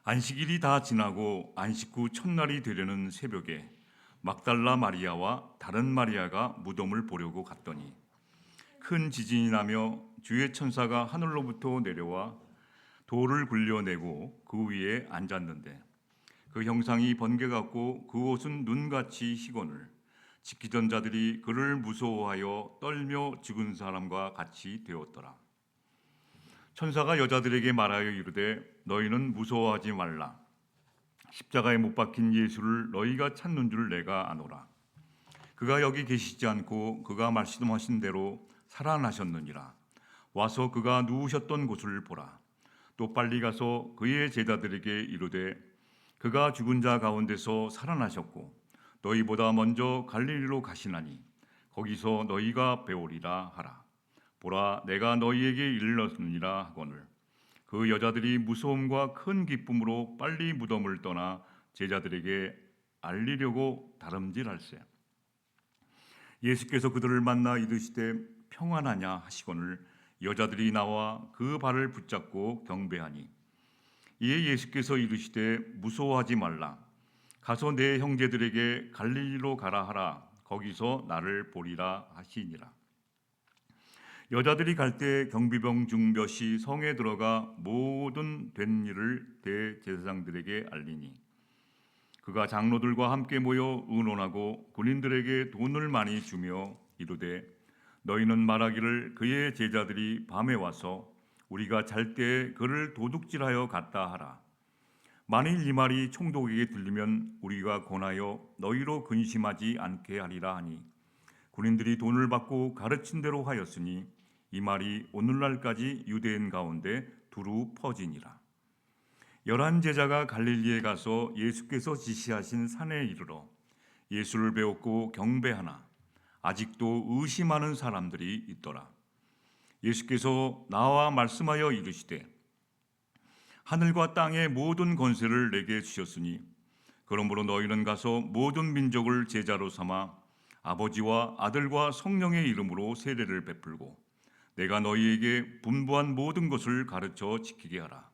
안식일이 다 지나고 안식 후 첫날이 되려는 새벽에 막달라 마리아와 다른 마리아가 무덤을 보려고 갔더니 큰 지진이 나며 주의 천사가 하늘로부터 내려와 돌을 굴려내고 그 위에 앉았는데 그 형상이 번개 같고 그 옷은 눈같이 희거늘 지키던 자들이 그를 무서워하여 떨며 죽은 사람과 같이 되었더라. 천사가 여자들에게 말하여 이르되 너희는 무서워하지 말라. 십자가에 못 박힌 예수를 너희가 찾는 줄 내가 아노라. 그가 여기 계시지 않고 그가 말씀하신 대로 살아나셨느니라. 와서 그가 누우셨던 곳을 보라. 또 빨리 가서 그의 제자들에게 이르되 그가 죽은 자 가운데서 살아나셨고 너희보다 먼저 갈릴리로 가시나니 거기서 너희가 배우리라 하라. 보라, 내가 너희에게 일렀느니라 하거늘 그 여자들이 무서움과 큰 기쁨으로 빨리 무덤을 떠나 제자들에게 알리려고 다름질할세. 예수께서 그들을 만나 이르시되 평안하냐 하시거늘 여자들이 나와 그 발을 붙잡고 경배하니 이에 예수께서 이르시되 무서워하지 말라. 가서 내 형제들에게 갈릴리로 가라 하라. 거기서 나를 보리라 하시니라. 여자들이 갈 때 경비병 중 몇이 성에 들어가 모든 된 일을 대제사장들에게 알리니 그가 장로들과 함께 모여 의논하고 군인들에게 돈을 많이 주며 이르되 너희는 말하기를 그의 제자들이 밤에 와서 우리가 잘 때 그를 도둑질하여 갔다 하라. 만일 이 말이 총독에게 들리면 우리가 권하여 너희로 근심하지 않게 하리라 하니 군인들이 돈을 받고 가르친 대로 하였으니 이 말이 오늘날까지 유대인 가운데 두루 퍼지니라. 11 제자가 갈릴리에 가서 예수께서 지시하신 산에 이르러 예수를 배웠고 경배하나 아직도 의심하는 사람들이 있더라. 예수께서 나와 말씀하여 이르시되 하늘과 땅의 모든 권세를 내게 주셨으니 그러므로 너희는 가서 모든 민족을 제자로 삼아 아버지와 아들과 성령의 이름으로 세례를 베풀고 내가 너희에게 분부한 모든 것을 가르쳐 지키게 하라.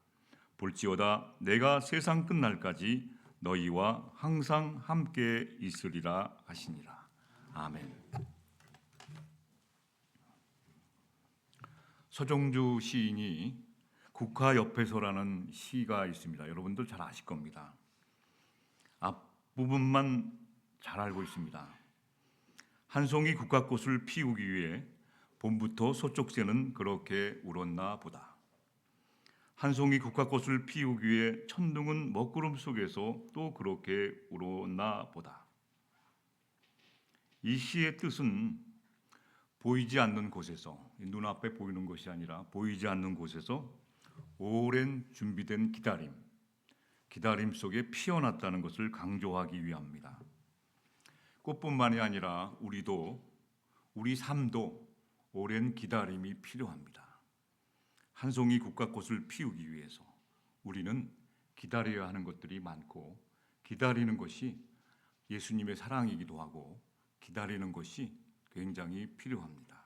볼지어다 내가 세상 끝날까지 너희와 항상 함께 있으리라 하시니라. 아멘. 서정주 시인이 국화 옆에서라는 시가 있습니다. 여러분들 잘 아실 겁니다. 앞부분만 잘 알고 있습니다. 한 송이 국화꽃을 피우기 위해 봄부터 소쪽새는 그렇게 울었나 보다. 한 송이 국화꽃을 피우기 위해 천둥은 먹구름 속에서 또 그렇게 울었나 보다. 이 시의 뜻은 보이지 않는 곳에서, 눈앞에 보이는 것이 아니라 보이지 않는 곳에서 오랜 준비된 기다림 속에 피어났다는 것을 강조하기 위함입니다. 꽃뿐만이 아니라 우리 삶도 오랜 기다림이 필요합니다. 한 송이 국화꽃을 피우기 위해서 우리는 기다려야 하는 것들이 많고 기다리는 것이 예수님의 사랑이기도 하고 기다리는 것이 굉장히 필요합니다.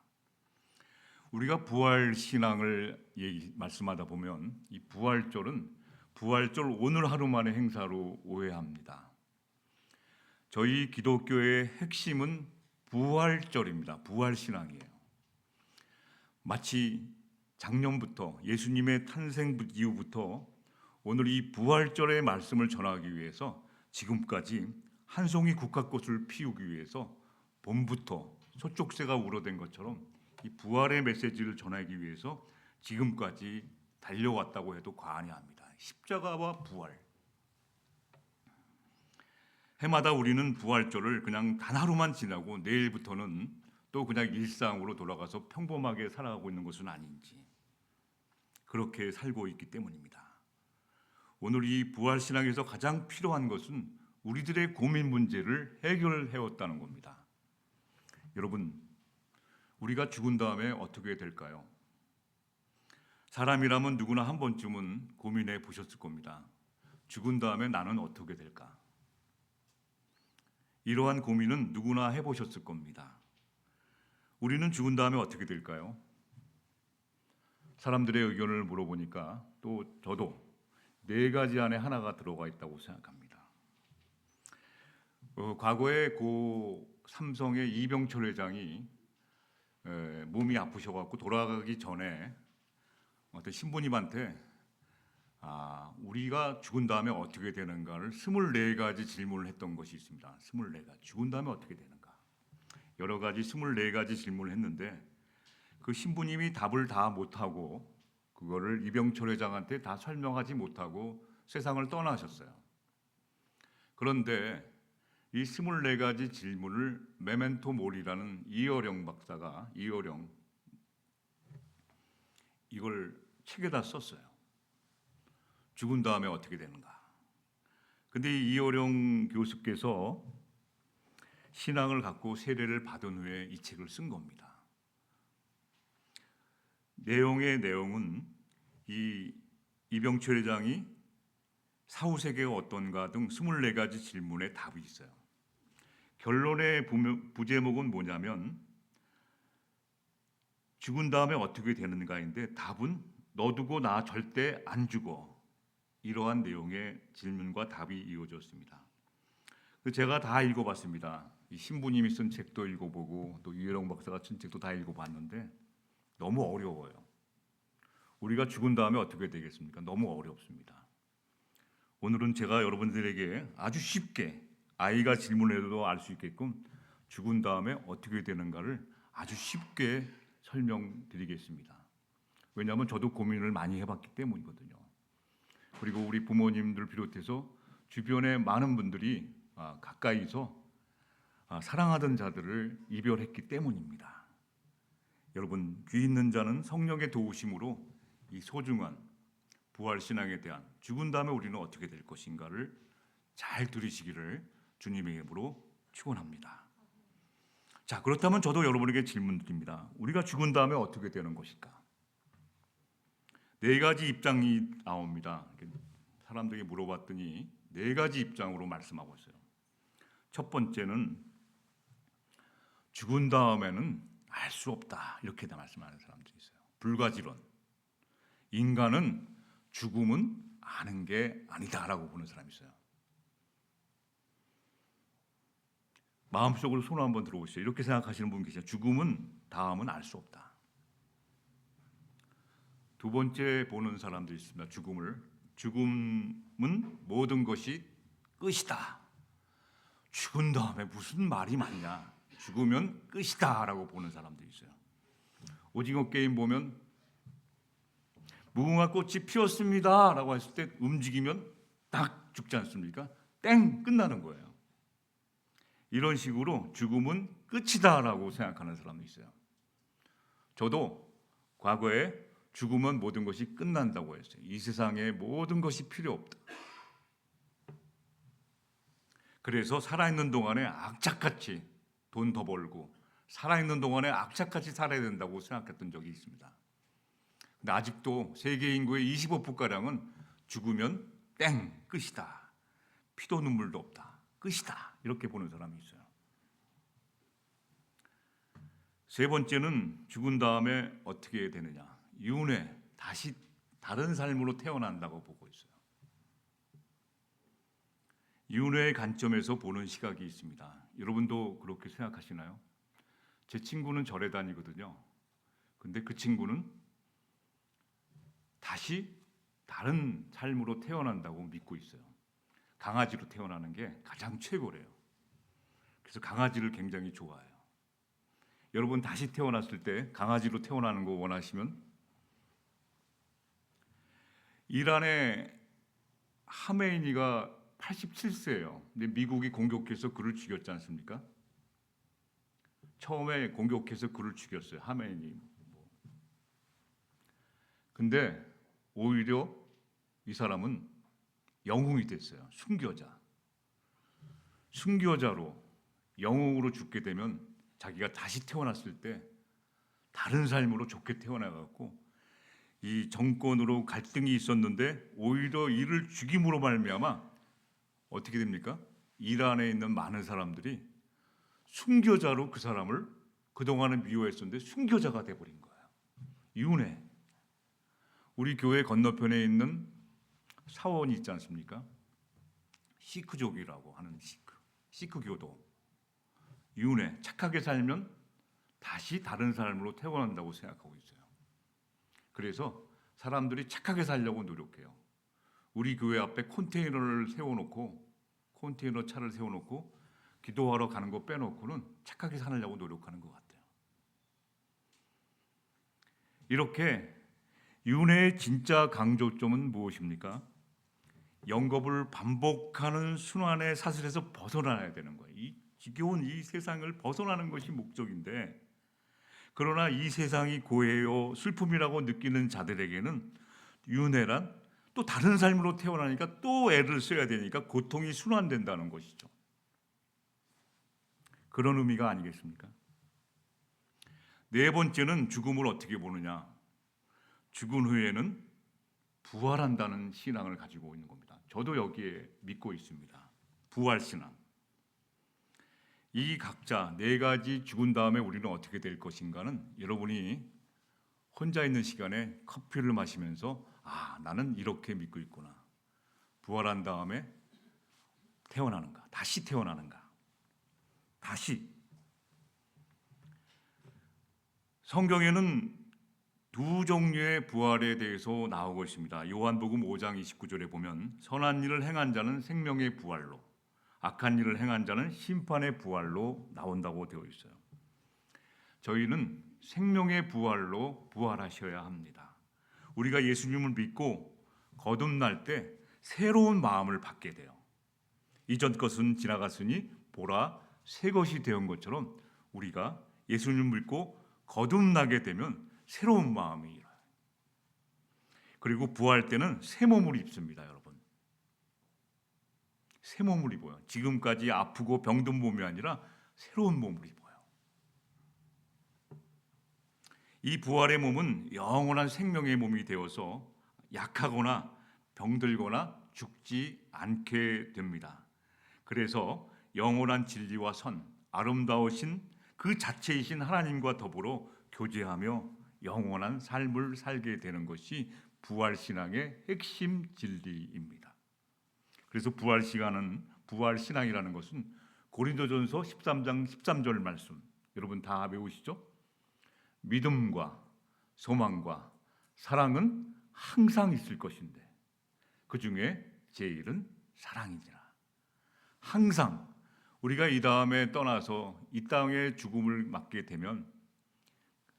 우리가 부활 신앙을 말씀하다 보면 이 부활절 오늘 하루만의 행사로 오해합니다. 저희 기독교의 핵심은 부활절입니다. 부활 신앙이에요. 마치 작년부터 예수님의 탄생 이후부터 오늘 이 부활절의 말씀을 전하기 위해서 지금까지 한 송이 국화꽃을 피우기 위해서 봄부터 소쪽새가 울어댄 것처럼 이 부활의 메시지를 전하기 위해서 지금까지 달려왔다고 해도 과언이 아닙니다. 십자가와 부활. 해마다 우리는 부활절을 그냥 단 하루만 지나고 내일부터는 또 그냥 일상으로 돌아가서 평범하게 살아가고 있는 것은 아닌지 그렇게 살고 있기 때문입니다. 오늘 이 부활신앙에서 가장 필요한 것은 우리들의 고민 문제를 해결해왔다는 겁니다. 여러분, 우리가 죽은 다음에 어떻게 될까요? 사람이라면 누구나 한 번쯤은 고민해 보셨을 겁니다. 죽은 다음에 나는 어떻게 될까? 이러한 고민은 누구나 해보셨을 겁니다. 우리는 죽은 다음에 어떻게 될까요? 사람들의 의견을 물어보니까 또 저도 네 가지 안에 하나가 들어가 있다고 생각합니다. 과거에 고 삼성의 이병철 회장이 몸이 아프셔갖고 돌아가기 전에 어떤 신부님한테 우리가 죽은 다음에 어떻게 되는가를 24가지 질문을 했던 것이 있습니다. 24가지. 죽은 다음에 어떻게 되는가. 여러 가지 24가지 질문을 했는데 그 신부님이 답을 다 못하고 그거를 이병철 회장한테 다 설명하지 못하고 세상을 떠나셨어요. 그런데 이 24가지 질문을 메멘토 모리라는 이어령 박사가 이걸 책에다 썼어요. 죽은 다음에 어떻게 되는가. 근데 이 이어령 교수께서 신앙을 갖고 세례를 받은 후에 이 책을 쓴 겁니다. 내용은 이 이병철 회장이 사후세계가 어떤가 등 24가지 질문에 답이 있어요. 결론의 부제목은 뭐냐면 죽은 다음에 어떻게 되는가인데 답은 너 두고 나 절대 안 죽어. 이러한 내용의 질문과 답이 이어졌습니다. 제가 다 읽어봤습니다. 이 신부님이 쓴 책도 읽어보고 또 유해령 박사가 쓴 책도 다 읽어봤는데 너무 어려워요. 우리가 죽은 다음에 어떻게 되겠습니까? 너무 어렵습니다. 오늘은 제가 여러분들에게 아주 쉽게 아이가 질문해도 알 수 있게끔 죽은 다음에 어떻게 되는가를 아주 쉽게 설명드리겠습니다. 왜냐하면 저도 고민을 많이 해봤기 때문이거든요. 그리고 우리 부모님들 비롯해서 주변의 많은 분들이 가까이서 사랑하던 자들을 이별했기 때문입니다. 여러분, 귀 있는 자는 성령의 도우심으로 이 소중한 부활신앙에 대한 죽은 다음에 우리는 어떻게 될 것인가를 잘 들으시기를 주님의 이름으로 축원합니다. 자, 그렇다면 저도 여러분에게 질문 드립니다. 우리가 죽은 다음에 어떻게 되는 것일까? 네 가지 입장이 나옵니다. 사람들에게 물어봤더니 네 가지 입장으로 말씀하고 있어요. 첫 번째는 죽은 다음에는 알 수 없다, 이렇게 말씀하는 사람들이 있어요. 불가지론. 인간은 죽음은 아는 게 아니다라고 보는 사람이 있어요. 마음속으로 손 한번 들어보시죠. 이렇게 생각하시는 분 계세요. 죽음은 다음은 알 수 없다. 두 번째 보는 사람도 있습니다. 죽음은 모든 것이 끝이다. 죽은 다음에 무슨 말이 많냐. 죽으면 끝이다 라고 보는 사람도 있어요. 오징어 게임 보면 무궁화 꽃이 피었습니다 라고 했을 때 움직이면 딱 죽지 않습니까? 땡! 끝나는 거예요. 이런 식으로 죽음은 끝이다 라고 생각하는 사람도 있어요. 저도 과거에 죽으면 모든 것이 끝난다고 했어요. 이 세상에 모든 것이 필요 없다. 그래서 살아있는 동안에 악착같이 돈 더 벌고 살아있는 동안에 악착같이 살아야 된다고 생각했던 적이 있습니다. 근데 아직도 세계 인구의 25%가량은 죽으면 땡! 끝이다. 피도 눈물도 없다. 끝이다. 이렇게 보는 사람이 있어요. 세 번째는 죽은 다음에 어떻게 되느냐. 윤회, 다시 다른 삶으로 태어난다고 보고 있어요. 윤회의 관점에서 보는 시각이 있습니다. 여러분도 그렇게 생각하시나요? 제 친구는 절에 다니거든요. 근데 그 친구는 다시 다른 삶으로 태어난다고 믿고 있어요. 강아지로 태어나는 게 가장 최고래요. 그래서 강아지를 굉장히 좋아해요. 여러분 다시 태어났을 때 강아지로 태어나는 거 원하시면 이란의 하메이니가 87세예요. 근데 미국이 공격해서 그를 죽였지 않습니까? 처음에 공격해서 그를 죽였어요. 하메이니. 근데 오히려 이 사람은 영웅이 됐어요. 순교자로 영웅으로 죽게 되면 자기가 다시 태어났을 때 다른 삶으로 좋게 태어나갖고 이 정권으로 갈등이 있었는데 오히려 이를 죽임으로 말미암아 어떻게 됩니까? 이란에 있는 많은 사람들이 순교자로 그 사람을 그동안은 미워했었는데 순교자가 돼버린 거예요. 윤회. 우리 교회 건너편에 있는 사원이 있지 않습니까? 시크족이라고 하는 시크교도. 윤회, 착하게 살면 다시 다른 삶으로 태어난다고 생각하고 있어요. 그래서 사람들이 착하게 살려고 노력해요. 우리 교회 앞에 컨테이너 차를 세워놓고 기도하러 가는 거 빼놓고는 착하게 살려고 노력하는 것 같아요. 이렇게 윤회의 진짜 강조점은 무엇입니까? 영겁을 반복하는 순환의 사슬에서 벗어나야 되는 거예요. 이 지겨운 이 세상을 벗어나는 것이 목적인데, 그러나 이 세상이 고해요 슬픔이라고 느끼는 자들에게는 윤회란 또 다른 삶으로 태어나니까 또 애를 써야 되니까 고통이 순환된다는 것이죠. 그런 의미가 아니겠습니까? 네 번째는 죽음을 어떻게 보느냐. 죽은 후에는 부활한다는 신앙을 가지고 있는 겁니다. 저도 여기에 믿고 있습니다. 부활신앙. 이 각자 네 가지 죽은 다음에 우리는 어떻게 될 것인가는 여러분이 혼자 있는 시간에 커피를 마시면서 나는 이렇게 믿고 있구나. 부활한 다음에 태어나는가? 다시 태어나는가? 다시. 성경에는 두 종류의 부활에 대해서 나오고 있습니다. 요한복음 5장 29절에 보면 선한 일을 행한 자는 생명의 부활로, 악한 일을 행한 자는 심판의 부활로 나온다고 되어 있어요. 저희는 생명의 부활로 부활하셔야 합니다. 우리가 예수님을 믿고 거듭날 때 새로운 마음을 받게 돼요. 이전 것은 지나갔으니 보라 새 것이 되은 것처럼 우리가 예수님을 믿고 거듭나게 되면 새로운 마음이 일어나요. 그리고 부활 때는 새 몸을 입습니다, 여러분. 새 몸을 입어요. 지금까지 아프고 병든 몸이 아니라 새로운 몸을 입어요. 이 부활의 몸은 영원한 생명의 몸이 되어서 약하거나 병들거나 죽지 않게 됩니다. 그래서 영원한 진리와 선, 아름다우신 그 자체이신 하나님과 더불어 교제하며 영원한 삶을 살게 되는 것이 부활신앙의 핵심 진리입니다. 그래서 부활신앙이라는 것은 고린도전서 13장 13절 말씀, 여러분 다 외우시죠? 믿음과 소망과 사랑은 항상 있을 것인데 그 중에 제일은 사랑이니라. 항상 우리가 이 다음에 떠나서 이 땅의 죽음을 맞게 되면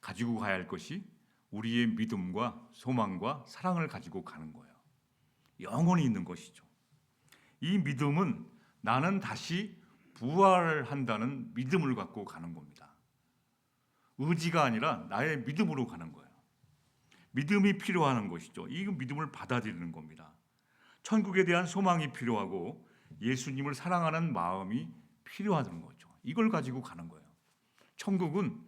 가지고 가야 할 것이 우리의 믿음과 소망과 사랑을 가지고 가는 거예요. 영원히 있는 것이죠. 이 믿음은 나는 다시 부활한다는 믿음을 갖고 가는 겁니다. 의지가 아니라 나의 믿음으로 가는 거예요. 믿음이 필요한 것이죠. 이 믿음을 받아들이는 겁니다. 천국에 대한 소망이 필요하고 예수님을 사랑하는 마음이 필요하다는 거죠. 이걸 가지고 가는 거예요. 천국은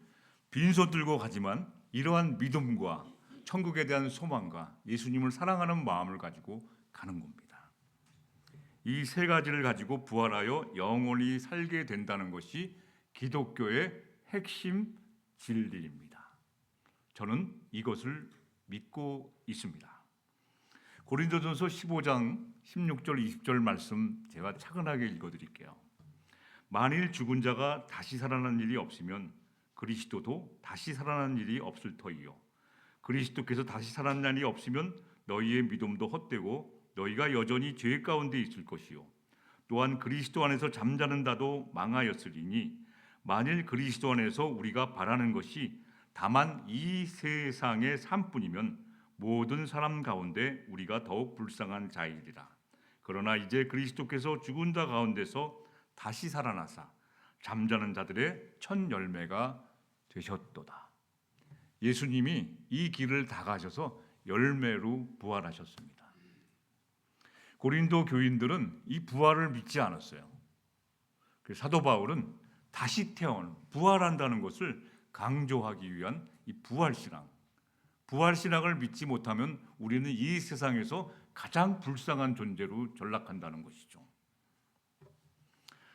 빈손 들고 가지만 이러한 믿음과 천국에 대한 소망과 예수님을 사랑하는 마음을 가지고 가는 겁니다. 이 세 가지를 가지고 부활하여 영원히 살게 된다는 것이 기독교의 핵심 진리입니다. 저는 이것을 믿고 있습니다. 고린도전서 15장 16절 20절 말씀 제가 차근하게 읽어드릴게요. 만일 죽은 자가 다시 살아난 일이 없으면 그리스도도 다시 살아난 일이 없을 터이요. 그리스도께서 다시 살아난 일이 없으면 너희의 믿음도 헛되고 너희가 여전히 죄 가운데 있을 것이요. 또한 그리스도 안에서 잠자는 자도 망하였으리니 만일 그리스도 안에서 우리가 바라는 것이 다만 이 세상의 삶뿐이면 모든 사람 가운데 우리가 더욱 불쌍한 자이리라. 그러나 이제 그리스도께서 죽은 자 가운데서 다시 살아나사 잠자는 자들의 첫 열매가 되셨도다. 예수님이 이 길을 다 가셔서 열매로 부활하셨습니다. 고린도 교인들은 이 부활을 믿지 않았어요. 사도 바울은 다시 태어난 부활한다는 것을 강조하기 위한 이 부활신앙을 믿지 못하면 우리는 이 세상에서 가장 불쌍한 존재로 전락한다는 것이죠.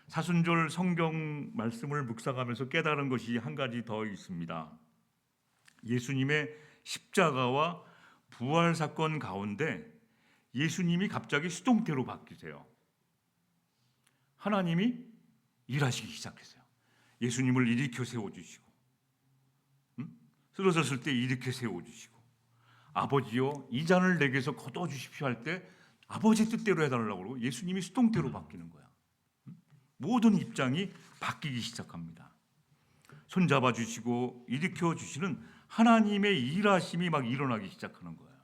사순절 성경 말씀을 묵상하면서 깨달은 것이 한 가지 더 있습니다. 예수님의 십자가와 부활 사건 가운데 예수님이 갑자기 수동태로 바뀌세요. 하나님이 일하시기 시작했어요. 예수님을 일으켜 세워주시고, 쓰러졌을 때 일으켜 세워주시고, 아버지여 이 잔을 내게서 거둬주십시오 할 때 아버지 뜻대로 해달라고 그러고 예수님이 수동태로 바뀌는 거야. 모든 입장이 바뀌기 시작합니다. 손잡아 주시고 일으켜 주시는 하나님의 일하심이 막 일어나기 시작하는 거예요.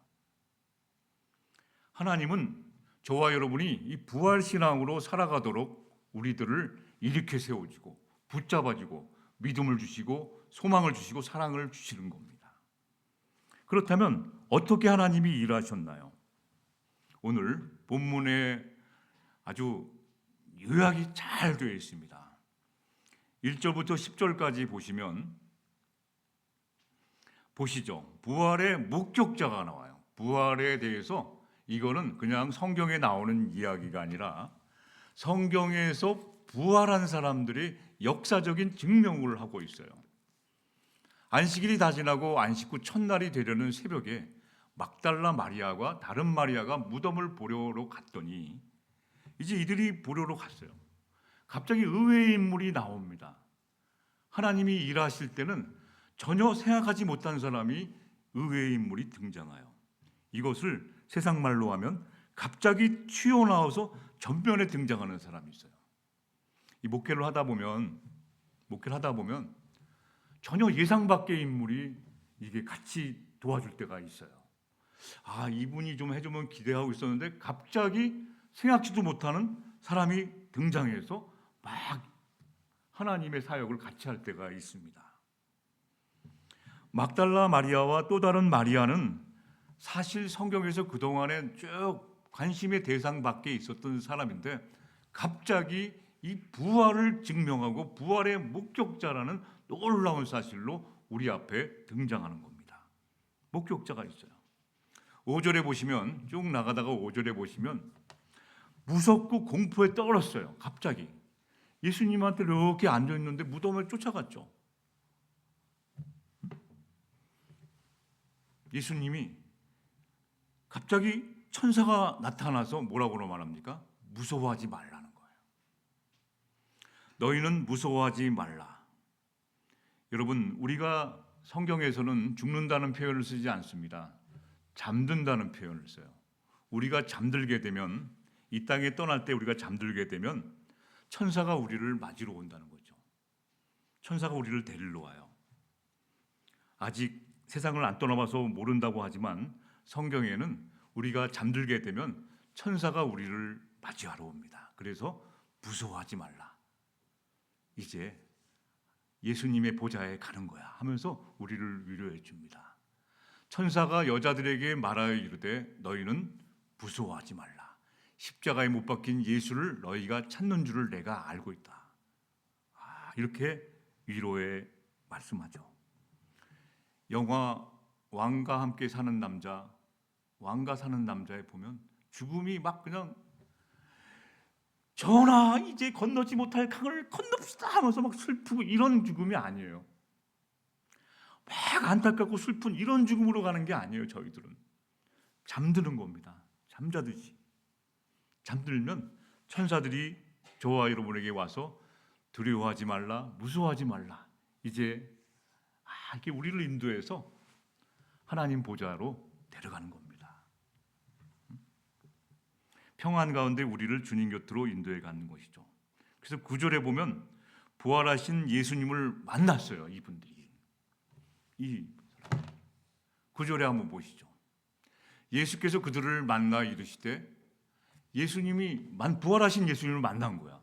하나님은 저와 여러분이 이 부활신앙으로 살아가도록 우리들을 일으켜 세워주고 붙잡아주고 믿음을 주시고 소망을 주시고 사랑을 주시는 겁니다. 그렇다면 어떻게 하나님이 일하셨나요? 오늘 본문에 아주 요약이 잘 되어 있습니다. 1절부터 10절까지 보시죠. 부활의 목격자가 나와요. 부활에 대해서 이거는 그냥 성경에 나오는 이야기가 아니라 성경에서 부활한 사람들이 역사적인 증명을 하고 있어요. 안식일이 다 지나고 안식 후 첫날이 되려는 새벽에 막달라 마리아와 다른 마리아가 무덤을 보려고 갔더니 이제 이들이 보려고 갔어요. 갑자기 의외의 인물이 나옵니다. 하나님이 일하실 때는 전혀 생각하지 못한 사람이 의외의 인물이 등장해요. 이것을 세상 말로 하면 갑자기 튀어나와서 전면에 등장하는 사람이 있어요. 이 목회를 하다 보면 전혀 예상 밖의 인물이 이게 같이 도와줄 때가 있어요. 아, 이분이 좀 해주면 기대하고 있었는데 갑자기 생각지도 못하는 사람이 등장해서 막 하나님의 사역을 같이 할 때가 있습니다. 막달라 마리아와 또 다른 마리아는 사실 성경에서 그동안에 쭉 관심의 대상 밖에 있었던 사람인데 갑자기 이 부활을 증명하고 부활의 목격자라는 놀라운 사실로 우리 앞에 등장하는 겁니다. 목격자가 있어요. 5절에 보시면 쭉 나가다가 5절에 보시면 무섭고 공포에 떨었어요. 갑자기 예수님한테 이렇게 앉아있는데 무덤에 쫓아갔죠. 예수님이 갑자기 천사가 나타나서 뭐라고 말합니까? 무서워하지 말라는 거예요. 너희는 무서워하지 말라. 여러분, 우리가 성경에서는 죽는다는 표현을 쓰지 않습니다. 잠든다는 표현을 써요. 우리가 잠들게 되면, 이 땅에 떠날 때 우리가 잠들게 되면 천사가 우리를 맞으러 온다는 거죠. 천사가 우리를 데리러 와요. 아직 세상을 안 떠나봐서 모른다고 하지만 성경에는 우리가 잠들게 되면 천사가 우리를 맞이하러 옵니다. 그래서 무서워하지 말라. 이제 예수님의 보좌에 가는 거야 하면서 우리를 위로해 줍니다. 천사가 여자들에게 말하여 이르되 너희는 무서워하지 말라. 십자가에 못 박힌 예수를 너희가 찾는 줄을 내가 알고 있다. 이렇게 위로에 말씀하죠. 영화 왕과 함께 사는 남자, 왕과 사는 남자에 보면 죽음이 막 그냥 전하 이제 건너지 못할 강을 건넙시다 하면서 막 슬프고 이런 죽음이 아니에요. 막 안타깝고 슬픈 이런 죽음으로 가는 게 아니에요. 저희들은 잠드는 겁니다. 잠자듯이. 잠들면 천사들이 저와 여러분에게 와서 두려워하지 말라, 무서워하지 말라. 이제 이게 우리를 인도해서 하나님 보좌로 데려가는 겁니다. 평안 가운데 우리를 주님 곁으로 인도해 가는 것이죠. 그래서 9절에 보면 부활하신 예수님을 만났어요. 이분들이. 이 9절에 한번 보시죠. 예수께서 그들을 만나 이르시되 예수님이 부활하신 예수님을 만난 거야.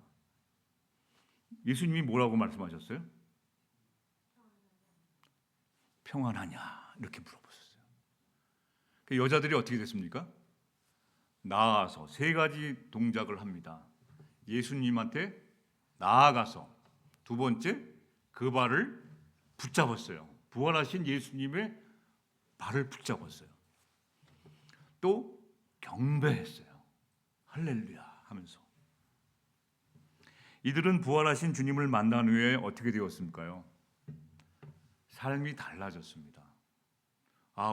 예수님이 뭐라고 말씀하셨어요? 평안하냐 이렇게 물어보셨어요. 그 여자들이 어떻게 됐습니까? 나아가서 세 가지 동작을 합니다. 예수님한테 나아가서 두 번째 그 발을 붙잡았어요. 부활하신 예수님의 발을 붙잡았어요. 또 경배했어요. 할렐루야 하면서. 이들은 부활하신 주님을 만난 후에 어떻게 되었을까요? 삶이 달라졌습니다.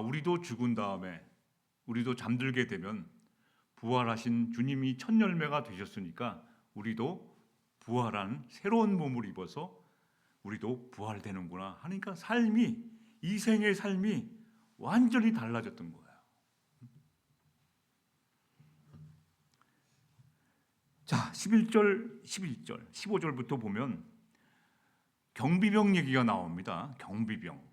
우리도 죽은 다음에 우리도 잠들게 되면 부활하신 주님이 첫 열매가 되셨으니까 우리도 부활한 새로운 몸을 입어서 우리도 부활되는구나 하니까 이 생의 삶이 완전히 달라졌던 거예요. 자, 11절, 15절부터 보면 경비병 얘기가 나옵니다. 경비병.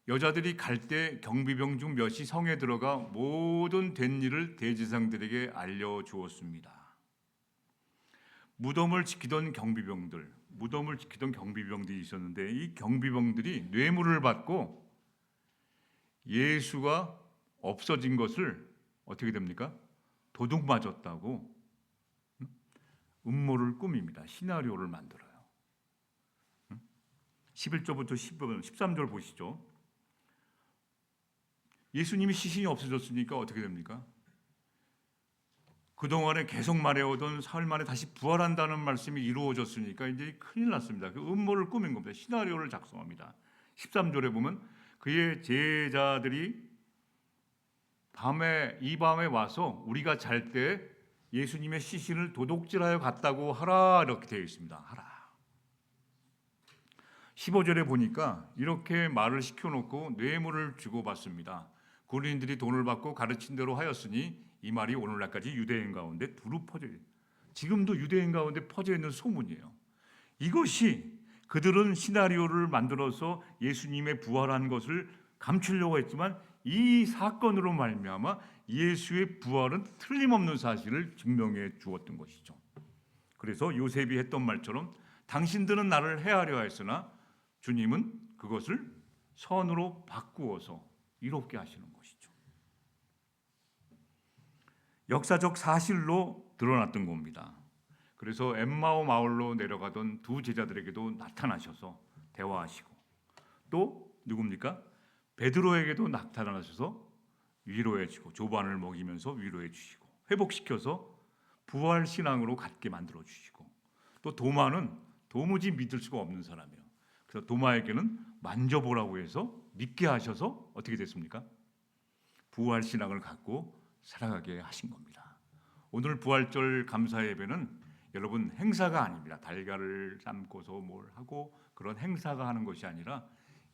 여자들이 갈 때 경비병 중 몇이 성에 들어가 모든 된 일을 대제사장들에게 알려주었습니다. 무덤을 지키던 경비병들이 있었는데 이 경비병들이 뇌물을 받고 예수가 없어진 것을 어떻게 됩니까? 도둑 맞았다고 음모를 꾸밉니다. 시나리오를 만들어요. 11절부터 13절 보시죠. 예수님이 시신이 없어졌으니까 어떻게 됩니까? 그동안에 계속 말해오던 사흘 만에 다시 부활한다는 말씀이 이루어졌으니까 이제 큰일 났습니다. 그 음모를 꾸민 겁니다. 시나리오를 작성합니다. 13절에 보면 그의 제자들이 이 밤에 와서 우리가 잘 때 예수님의 시신을 도둑질하여 갔다고 하라 이렇게 되어 있습니다. 하라. 15절에 보니까 이렇게 말을 시켜놓고 뇌물을 주고받습니다. 군인들이 돈을 받고 가르친 대로 하였으니 이 말이 오늘날까지 유대인 가운데 두루 퍼져요. 지금도 유대인 가운데 퍼져 있는 소문이에요. 이것이 그들은 시나리오를 만들어서 예수님의 부활한 것을 감추려고 했지만 이 사건으로 말미암아 예수의 부활은 틀림없는 사실을 증명해 주었던 것이죠. 그래서 요셉이 했던 말처럼 당신들은 나를 해하려 했으나 주님은 그것을 선으로 바꾸어서 이롭게 하시는 것이죠. 역사적 사실로 드러났던 겁니다. 그래서 엠마오 마을로 내려가던 두 제자들에게도 나타나셔서 대화하시고 또 누굽니까? 베드로에게도 나타나셔서 위로해 주시고 조반을 먹이면서 위로해 주시고 회복시켜서 부활 신앙으로 갖게 만들어 주시고 또 도마는 도무지 믿을 수가 없는 사람이에요. 그래서 도마에게는 만져보라고 해서 믿게 하셔서 어떻게 됐습니까? 부활 신앙을 갖고 살아가게 하신 겁니다. 오늘 부활절 감사 예배는 여러분 행사가 아닙니다. 달걀을 삶고서 뭘 하고 그런 행사가 하는 것이 아니라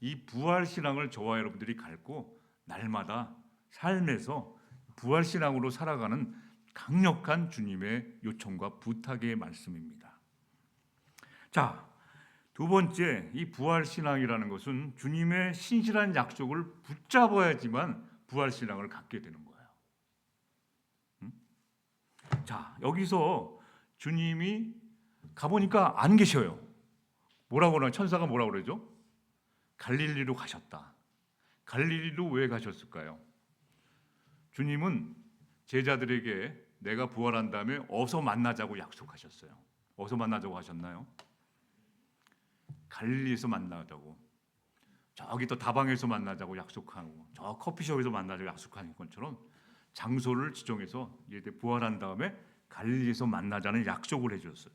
이 부활 신앙을 저와 여러분들이 갖고 날마다 삶에서 부활 신앙으로 살아가는 강력한 주님의 요청과 부탁의 말씀입니다. 자, 두 번째, 이 부활 신앙이라는 것은 주님의 신실한 약속을 붙잡아야지만 부활 신앙을 갖게 되는 거예요. 자, 여기서 주님이 가보니까 안 계셔요. 뭐라고 그러나 천사가 뭐라고 그러죠? 갈릴리로 가셨다. 갈릴리로 왜 가셨을까요? 주님은 제자들에게 내가 부활한 다음에 어서 만나자고 약속하셨어요. 어디서 만나자고 하셨나요? 갈릴리에서 만나자고. 저기 또 다방에서 만나자고 약속하고 저 커피숍에서 만나자고 약속하는 것처럼 장소를 지정해서 이제 부활한 다음에 갈릴리에서 만나자는 약속을 해주셨어요.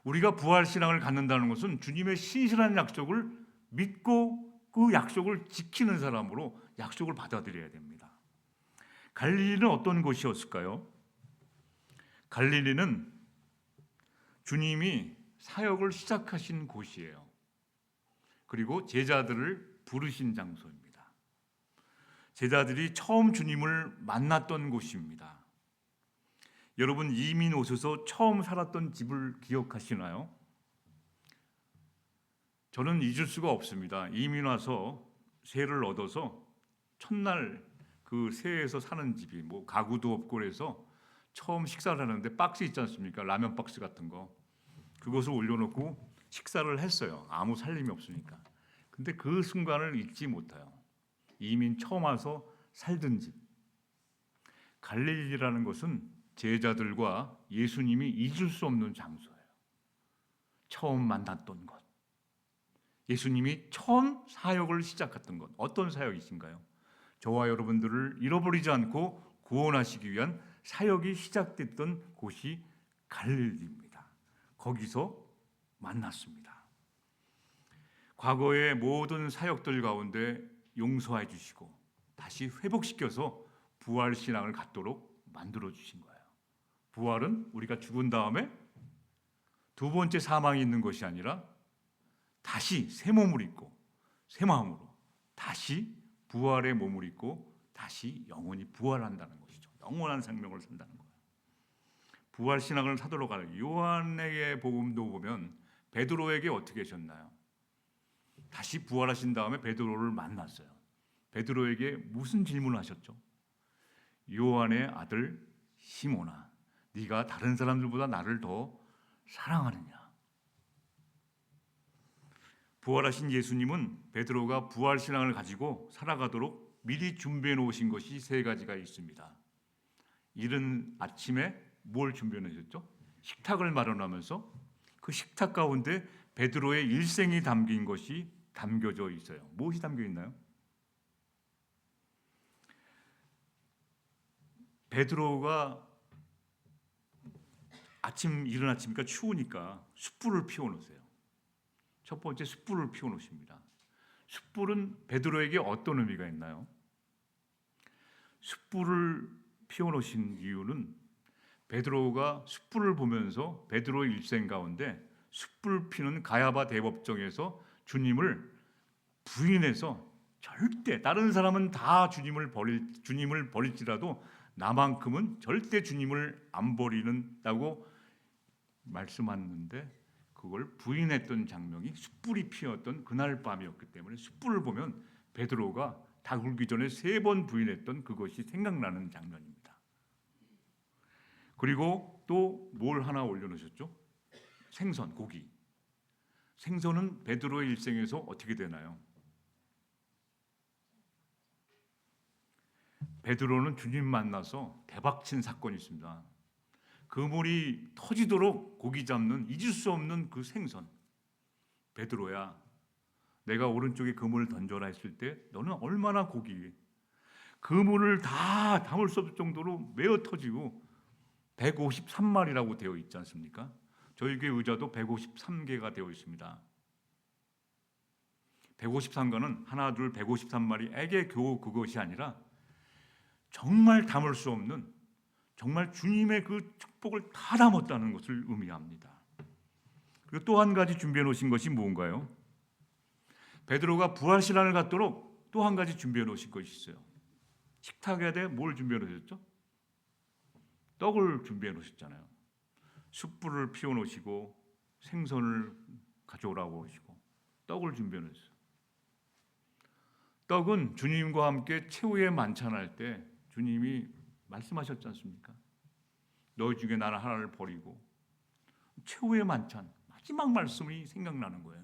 우리가 부활 신앙을 갖는다는 것은 주님의 신실한 약속을 믿고 그 약속을 지키는 사람으로 약속을 받아들여야 됩니다. 갈릴리는 어떤 곳이었을까요? 갈릴리는 주님이 사역을 시작하신 곳이에요. 그리고 제자들을 부르신 장소입니다. 제자들이 처음 주님을 만났던 곳입니다. 여러분 이민 오셔서 처음 살았던 집을 기억하시나요? 저는 잊을 수가 없습니다. 이민 와서 세를 얻어서 첫날 그 세에서 사는 집이 뭐 가구도 없고 그래서 처음 식사를 하는데 박스 있지 않습니까? 라면 박스 같은 거. 그것을 올려놓고 식사를 했어요. 아무 살림이 없으니까. 근데 그 순간을 잊지 못해요. 이민 처음 와서 살던 집. 갈릴리라는 것은 제자들과 예수님이 잊을 수 없는 장소예요. 처음 만났던 것. 예수님이 처음 사역을 시작했던 것. 어떤 사역이신가요? 저와 여러분들을 잃어버리지 않고 구원하시기 위한 사역이 시작됐던 곳이 갈릴리입니다. 거기서 만났습니다. 과거의 모든 사역들 가운데 용서해 주시고 다시 회복시켜서 부활 신앙을 갖도록 만들어 주신 거예요. 부활은 우리가 죽은 다음에 두 번째 사망이 있는 것이 아니라 다시 새 몸을 입고 새 마음으로 다시 부활의 몸을 입고 다시 영원히 부활한다는 것이죠. 영원한 생명을 산다는 거예요. 부활 신앙을 사도록 하는 요한의 복음도 보면 베드로에게 어떻게 하셨나요? 다시 부활하신 다음에 베드로를 만났어요. 베드로에게 무슨 질문을 하셨죠? 요한의 아들 시몬아, 네가 다른 사람들보다 나를 더 사랑하느냐? 부활하신 예수님은 베드로가 부활 신앙을 가지고 살아가도록 미리 준비해 놓으신 것이 세 가지가 있습니다. 이른 아침에 뭘 준비해 놓으셨죠? 식탁을 마련하면서 그 식탁 가운데 베드로의 일생이 담긴 것이 담겨져 있어요. 무엇이 담겨 있나요? 베드로가 이른 아침이니까 추우니까 숯불을 피워 놓으세요. 첫 번째 숯불을 피워 놓으십니다. 숯불은 베드로에게 어떤 의미가 있나요? 숯불을 피워 놓으신 이유는 베드로가 숯불을 보면서 베드로의 일생 가운데 숯불 피는 가야바 대법정에서 주님을 부인해서 절대 다른 사람은 다 주님을 버릴지라도 나만큼은 절대 주님을 안 버리는다고 말씀하는데 그걸 부인했던 장면이 숯불이 피었던 그날 밤이었기 때문에 숯불을 보면 베드로가 다 굴기 전에 3번 부인했던 그것이 생각나는 장면입니다. 그리고 또 뭘 하나 올려놓으셨죠? 생선, 고기. 생선은 베드로의 일생에서 어떻게 되나요? 베드로는 주님 만나서 대박친 사건이 있습니다. 그물이 터지도록 고기 잡는 잊을 수 없는 그 생선. 베드로야, 내가 오른쪽에 그물을 던져라 했을 때 너는 얼마나 고기 그물을 다 담을 수 없을 정도로 메어 터지고 153마리라고 되어 있지 않습니까? 저희 교회 의자도 153개가 되어 있습니다. 153가는 하나 둘 153마리에게 겨우 그것이 아니라 정말 담을 수 없는 정말 주님의 그 축복을 다 담았다는 것을 의미합니다. 그리고 또 한 가지 준비해 놓으신 것이 뭔가요? 베드로가 부활 신앙을 갖도록 또 한 가지 준비해 놓으신 것이 있어요. 식탁에 뭘 준비해 놓으셨죠? 떡을 준비해 놓으셨잖아요. 숯불을 피워 놓으시고 생선을 가져오라고 하시고 떡을 준비해 놓으셨어요. 떡은 주님과 함께 최후의 만찬할 때 주님이 말씀하셨지 않습니까? 너희 중에 나는 하나를 버리고 최후의 만찬 마지막 말씀이 생각나는 거예요.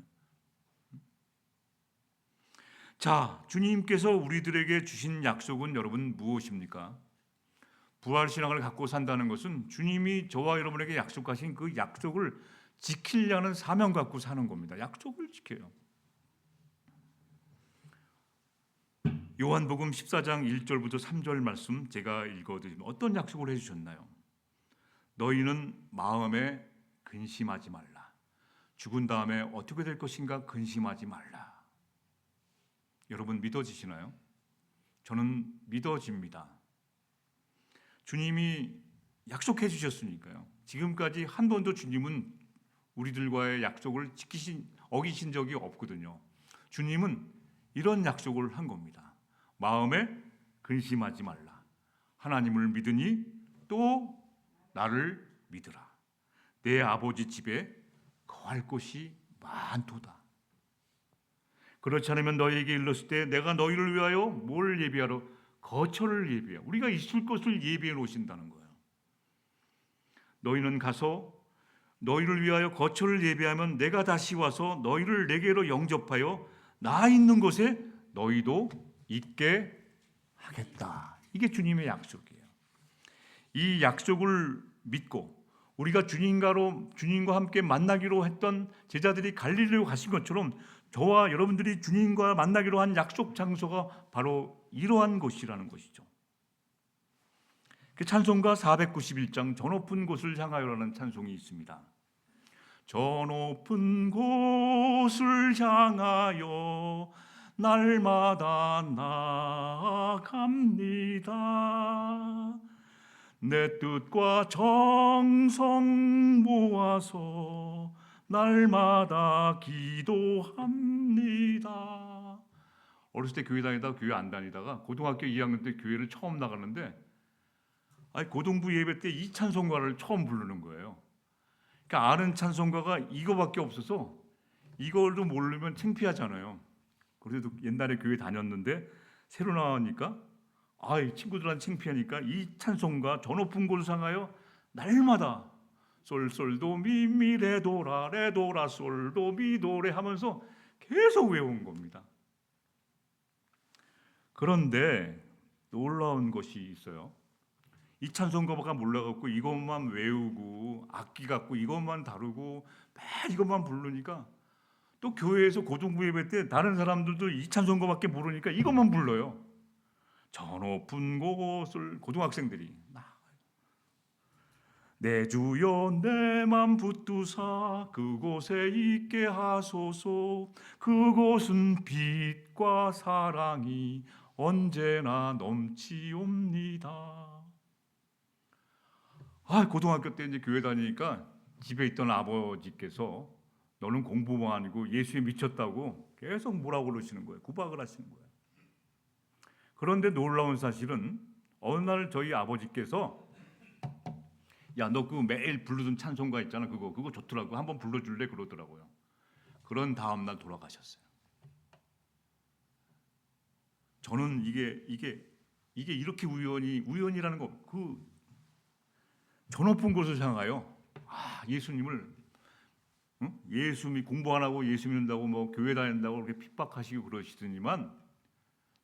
자, 주님께서 우리들에게 주신 약속은 여러분 무엇입니까? 부활 신앙을 갖고 산다는 것은 주님이 저와 여러분에게 약속하신 그 약속을 지키려는 사명 갖고 사는 겁니다. 약속을 지켜요. 요한복음 14장 1절부터 3절 말씀 제가 읽어드리면 어떤 약속을 해주셨나요? 너희는 마음에 근심하지 말라. 죽은 다음에 어떻게 될 것인가 근심하지 말라. 여러분 믿어지시나요? 저는 믿어집니다. 주님이 약속해 주셨으니까요. 지금까지 한 번도 주님은 우리들과의 약속을 어기신 적이 없거든요. 주님은 이런 약속을 한 겁니다. 마음에 근심하지 말라. 하나님을 믿으니 또 나를 믿으라. 내 아버지 집에 거할 곳이 많도다. 그렇지 않으면 너희에게 일렀을 때 내가 너희를 위하여 뭘 예비하러? 거처를 예비해. 우리가 있을 것을 예비해 놓으신다는 거예요. 너희는 가서 너희를 위하여 거처를 예비하면 내가 다시 와서 너희를 내게로 영접하여 나 있는 곳에 너희도 있게 하겠다. 이게 주님의 약속이에요. 이 약속을 믿고 우리가 주님과 함께 만나기로 했던 제자들이 갈릴리로 가신 것처럼 저와 여러분들이 주님과 만나기로 한 약속 장소가 바로 이러한 곳이라는 것이죠. 찬송가 491장 저 높은 곳을 향하여라는 찬송이 있습니다. 저 높은 곳을 향하여 날마다 나아갑니다. 내 뜻과 정성 모아서 날마다 기도합니다. 어렸을 때 교회 다니다가 교회 안 다니다가 고등학교 2학년 때 교회를 처음 나가는데 고등부 예배 때 이 찬송가를 처음 부르는 거예요. 그러니까 아는 찬송가가 이거밖에 없어서 이걸도 모르면 창피하잖아요. 그래도 옛날에 교회 다녔는데 새로 나오니까 이 친구들한테 창피하니까 이 찬송가 저 높은 곳을 향하여 날마다 솔솔도 미미 레도라 레도라 솔도 미도레 하면서 계속 외운 겁니다. 그런데 놀라운 것이 있어요. 이 찬송가가 몰라갖고 이것만 외우고 악기 갖고 이것만 다루고 매일 이것만 부르니까 또 교회에서 고등부 예배 때 다른 사람들도 이 찬송가밖에 모르니까 이것만 불러요. 저 높은 곳을 고등학생들이 내 주여 내 맘 붙드사 그곳에 있게 하소서 그곳은 빛과 사랑이 언제나 넘치옵니다. 고등학교 때 이제 교회 다니니까 집에 있던 아버지께서 너는 공부만 아니고 예수에 미쳤다고 계속 뭐라고 그러시는 거예요. 구박을 하시는 거예요. 그런데 놀라운 사실은 어느 날 저희 아버지께서 야, 너 그 매일 부르던 찬송가 있잖아. 그거 좋더라고. 한번 불러줄래? 그러더라고요. 그런 다음 날 돌아가셨어요. 저는 이게 이렇게 우연이라는 거, 저 높은 곳을 향하여 예수님을 예수님 공부 안 하고 예수 믿는다고 뭐 교회 다닌다고 그렇게 핍박하시고 그러시더니만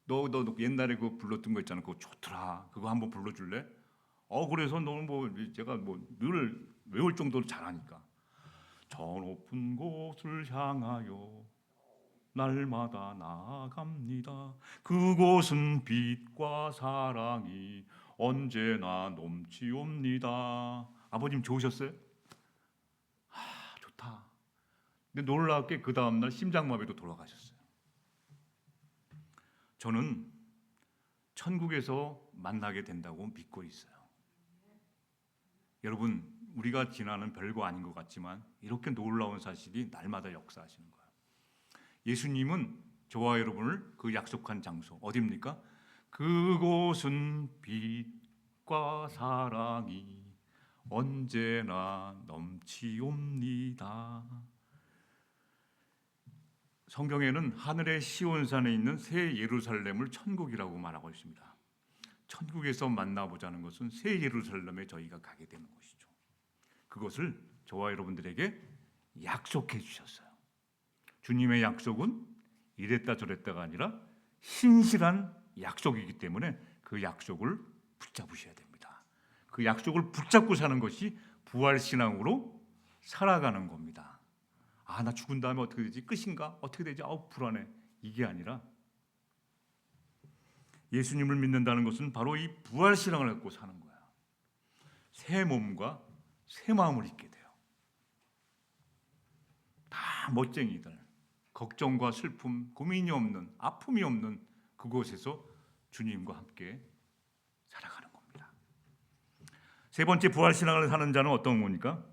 너 옛날에 그거 불렀던 거 있잖아. 그거 좋더라. 그거 한번 불러줄래? 그래서 너는 제가 늘 외울 정도로 잘하니까 저 높은 곳을 향하여 날마다 나아갑니다. 그곳은 빛과 사랑이 언제나 넘치옵니다. 아버님 좋으셨어요? 좋다. 근데 놀랍게 그 다음날 심장마비로 돌아가셨어요. 저는 천국에서 만나게 된다고 믿고 있어요. 여러분, 우리가 지나는 별거 아닌 것 같지만 이렇게 놀라운 사실이 날마다 역사하시는 거예요. 예수님은 저와 여러분을 그 약속한 장소 어디입니까? 그곳은 빛과 사랑이 언제나 넘치옵니다. 성경에는 하늘의 시온산에 있는 새 예루살렘을 천국이라고 말하고 있습니다. 천국에서 만나보자는 것은 새 예루살렘에 저희가 가게 되는 것이죠. 그것을 저와 여러분들에게 약속해 주셨어요. 주님의 약속은 이랬다 저랬다가 아니라 신실한 약속이기 때문에 그 약속을 붙잡으셔야 됩니다. 그 약속을 붙잡고 사는 것이 부활신앙으로 살아가는 겁니다. 나 죽은 다음에 어떻게 되지? 끝인가? 어떻게 되지? 불안해. 이게 아니라 예수님을 믿는다는 것은 바로 이 부활신앙을 갖고 사는 거야. 새 몸과 새 마음을 잊게 돼요. 다 멋쟁이들, 걱정과 슬픔, 고민이 없는, 아픔이 없는 그곳에서 주님과 함께 살아가는 겁니다. 세 번째 부활신앙을 사는 자는 어떤 겁니까?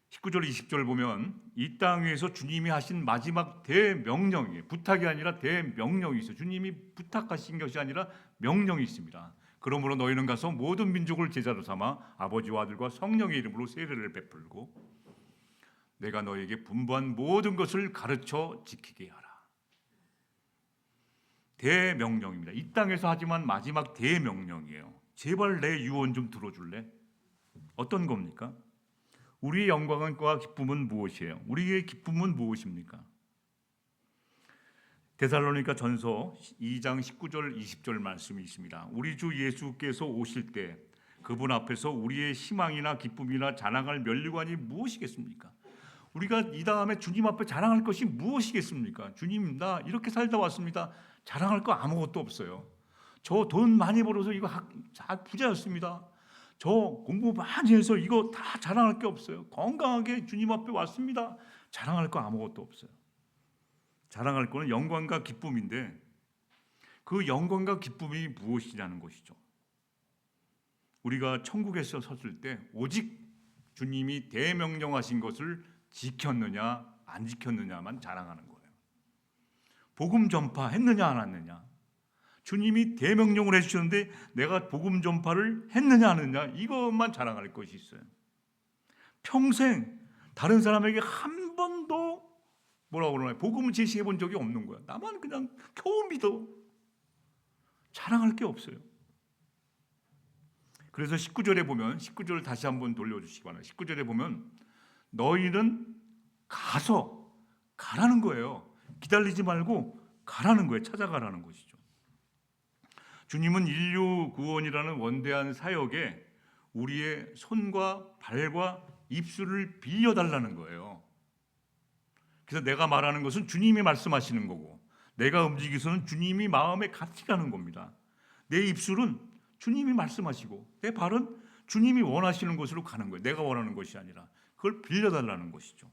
19절 20절 보면 이 땅 위에서 주님이 하신 마지막 대명령이에요. 부탁이 아니라 대명령이 있어요. 주님이 부탁하신 것이 아니라 명령이 있습니다. 그러므로 너희는 가서 모든 민족을 제자로 삼아 아버지와 아들과 성령의 이름으로 세례를 베풀고 내가 너에게 분부한 모든 것을 가르쳐 지키게 하라. 대명령입니다. 이 땅에서 하지만 마지막 대명령이에요. 제발 내 유언 좀 들어줄래? 어떤 겁니까? 우리의 영광과 기쁨은 무엇이에요? 우리의 기쁨은 무엇입니까? 데살로니가 전서 2장 19절 20절 말씀이 있습니다. 우리 주 예수께서 오실 때 그분 앞에서 우리의 희망이나 기쁨이나 자랑할 면류관이 무엇이겠습니까? 우리가 이 다음에 주님 앞에 자랑할 것이 무엇이겠습니까? 주님, 나 이렇게 살다 왔습니다. 자랑할 거 아무것도 없어요. 저 돈 많이 벌어서 이거 부자였습니다. 저 공부 많이 해서 이거 다 자랑할 게 없어요. 건강하게 주님 앞에 왔습니다. 자랑할 거 아무것도 없어요. 자랑할 거는 영광과 기쁨인데 그 영광과 기쁨이 무엇이냐는 것이죠. 우리가 천국에서 섰을 때 오직 주님이 대명령하신 것을 지켰느냐 안 지켰느냐만 자랑하는 거예요. 복음 전파했느냐 안 했느냐, 주님이 대명령을 해주셨는데 내가 복음 전파를 했느냐 안 했느냐, 이것만 자랑할 것이 있어요. 평생 다른 사람에게 한 번도 뭐라고 그러나요? 복음을 제시해 본 적이 없는 거야. 나만 그냥 겨우 믿어. 자랑할 게 없어요. 그래서 19절에 보면, 19절을 다시 한번 돌려주시기 바랍니다. 19절에 보면 너희는 가라는 거예요. 기다리지 말고 가라는 거예요. 찾아가라는 것이죠. 주님은 인류 구원이라는 원대한 사역에 우리의 손과 발과 입술을 빌려달라는 거예요. 그래서 내가 말하는 것은 주님이 말씀하시는 거고, 내가 움직여서는 주님이 마음에 같이 가는 겁니다. 내 입술은 주님이 말씀하시고 내 발은 주님이 원하시는 곳으로 가는 거예요. 내가 원하는 것이 아니라 그걸 빌려달라는 것이죠.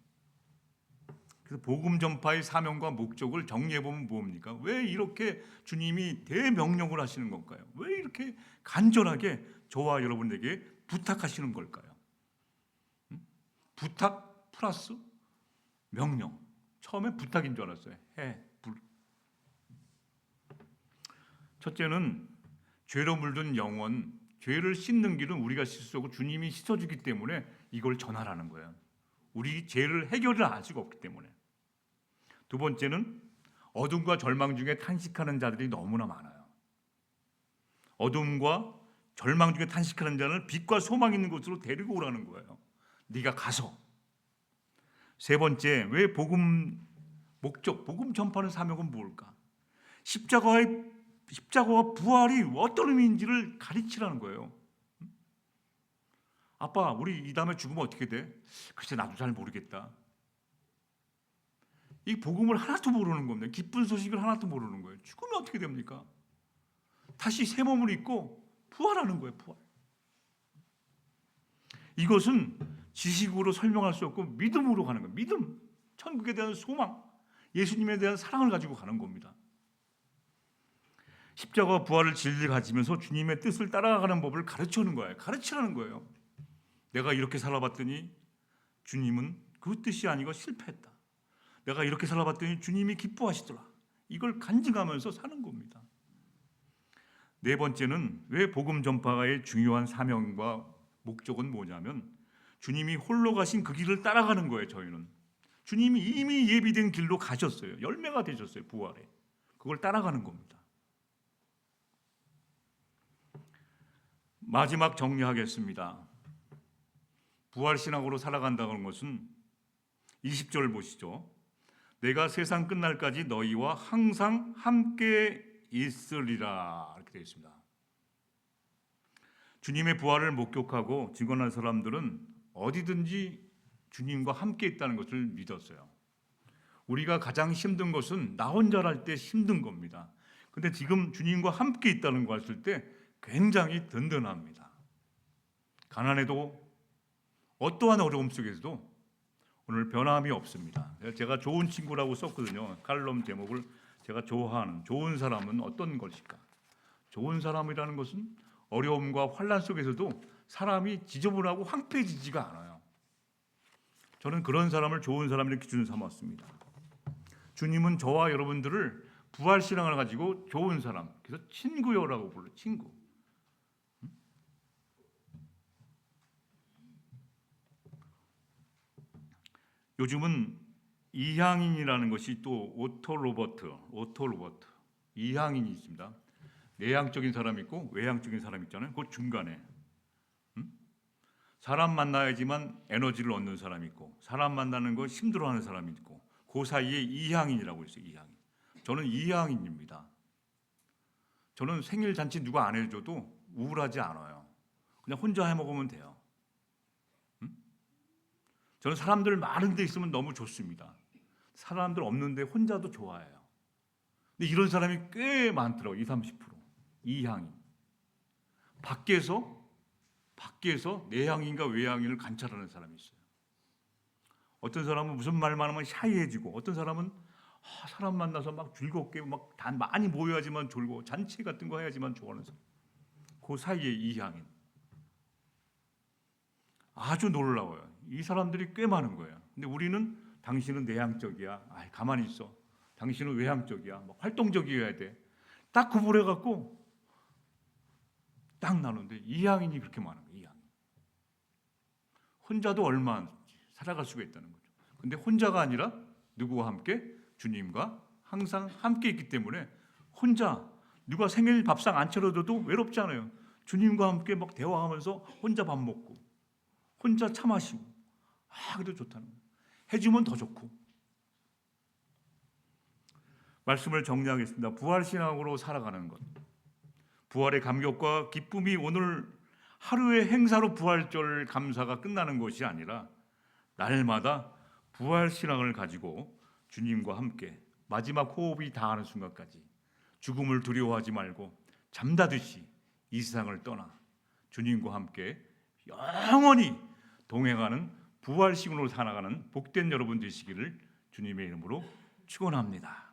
그래서 복음 전파의 사명과 목적을 정리해 보면 뭡니까? 왜 이렇게 주님이 대명령을 하시는 걸까요? 왜 이렇게 간절하게 저와 여러분에게 부탁하시는 걸까요? 부탁 플러스 명령. 처음에 부탁인 줄 알았어요. 첫째는 죄로 물든 영혼, 죄를 씻는 길은 우리가 씻고 주님이 씻어주기 때문에 이걸 전하라는 거예요. 우리 죄를 해결을 아직 없기 때문에. 두 번째는 어둠과 절망 중에 탄식하는 자들이 너무나 많아요. 어둠과 절망 중에 탄식하는 자는 빛과 소망 있는 곳으로 데리고 오라는 거예요. 네가 가서. 세 번째, 왜 복음 목적, 복음 전파는 사명은 뭘까? 십자가와 부활이 어떤 의미인지를 가르치라는 거예요. 아빠, 우리 이 다음에 죽으면 어떻게 돼? 글쎄 나도 잘 모르겠다. 이 복음을 하나도 모르는 겁니다. 기쁜 소식을 하나도 모르는 거예요. 죽으면 어떻게 됩니까? 다시 새 몸을 입고 부활하는 거예요. 부활. 이것은 지식으로 설명할 수 없고 믿음으로 가는 거예요. 믿음, 천국에 대한 소망, 예수님에 대한 사랑을 가지고 가는 겁니다. 십자가와 부활을 진리 가지면서 주님의 뜻을 따라가는 법을 가르치는 거예요. 가르치라는 거예요. 내가 이렇게 살아봤더니 주님은 그 뜻이 아니고 실패했다. 내가 이렇게 살아봤더니 주님이 기뻐하시더라. 이걸 간증하면서 사는 겁니다. 네 번째는 왜 복음 전파의 중요한 사명과 목적은 뭐냐면 주님이 홀로 가신 그 길을 따라가는 거예요. 저희는 주님이 이미 예비된 길로 가셨어요. 열매가 되셨어요. 부활에. 그걸 따라가는 겁니다. 마지막 정리하겠습니다. 부활신앙으로 살아간다는 것은 20절 보시죠. 내가 세상 끝날까지 너희와 항상 함께 있으리라, 이렇게 되어 있습니다. 주님의 부활을 목격하고 증언한 사람들은 어디든지 주님과 함께 있다는 것을 믿었어요. 우리가 가장 힘든 것은 나 혼자랄 때 힘든 겁니다. 근데 지금 주님과 함께 있다는 거 했을 때 굉장히 든든합니다. 가난해도 어떠한 어려움 속에서도 오늘 변함이 없습니다. 제가 좋은 친구라고 썼거든요. 칼럼 제목을 제가 좋아하는 좋은 사람은 어떤 것일까? 좋은 사람이라는 것은 어려움과 환난 속에서도 사람이 지저분하고 황폐해지지가 않아요. 저는 그런 사람을 좋은 사람이라고 기준을 삼았습니다. 주님은 저와 여러분들을 부활신앙을 가지고 좋은 사람, 그래서 친구여라고 불러요. 친구. 요즘은 이향인이라는 것이 또 오토로버트 이향인이 있습니다. 내향적인 사람이 있고 외향적인 사람이 있잖아요. 그 중간에 사람 만나야지만 에너지를 얻는 사람이 있고 사람 만나는 거 힘들어하는 사람이 있고 그 사이에 이향인이라고 있어요. 이향인. 저는 이향인입니다. 저는 생일 잔치 누가 안 해줘도 우울하지 않아요. 그냥 혼자 해 먹으면 돼요. 저는 사람들 많은 데 있으면 너무 좋습니다. 사람들 없는데 혼자도 좋아해요. 근데 이런 사람이 꽤 많더라고요. 20, 30%. 이향인. 밖에서 내향인과 외향인을 관찰하는 사람이 있어요. 어떤 사람은 무슨 말만 하면 샤이해지고, 어떤 사람은 사람 만나서 막 즐겁게 막 많이 모여야지만 졸고 잔치 같은 거 해야지만 좋아하는 사람. 그 사이에 이향인. 아주 놀라워요. 이 사람들이 꽤 많은 거예요. 근데 우리는 당신은 내향적이야. 가만히 있어. 당신은 외향적이야. 막 활동적이어야 돼. 딱 구분해 갖고 딱 나누는데 이향인이 그렇게 많은 거예요. 이향. 혼자도 얼마 살아갈 수가 있다는 거죠. 근데 혼자가 아니라 누구와 함께? 주님과 항상 함께 있기 때문에 혼자 누가 생일 밥상 안 차려줘도 외롭지 않아요. 주님과 함께 막 대화하면서 혼자 밥 먹고 혼자 차 마시고 그래도 좋다는 거예요. 해주면 더 좋고. 말씀을 정리하겠습니다. 부활신앙으로 살아가는 것, 부활의 감격과 기쁨이 오늘 하루의 행사로 부활절 감사가 끝나는 것이 아니라 날마다 부활신앙을 가지고 주님과 함께 마지막 호흡이 다하는 순간까지 죽음을 두려워하지 말고 잠자듯이 이 세상을 떠나 주님과 함께 영원히 동행하는 부활신으로 살아가는 복된 여러분 되시기를 주님의 이름으로 축원합니다.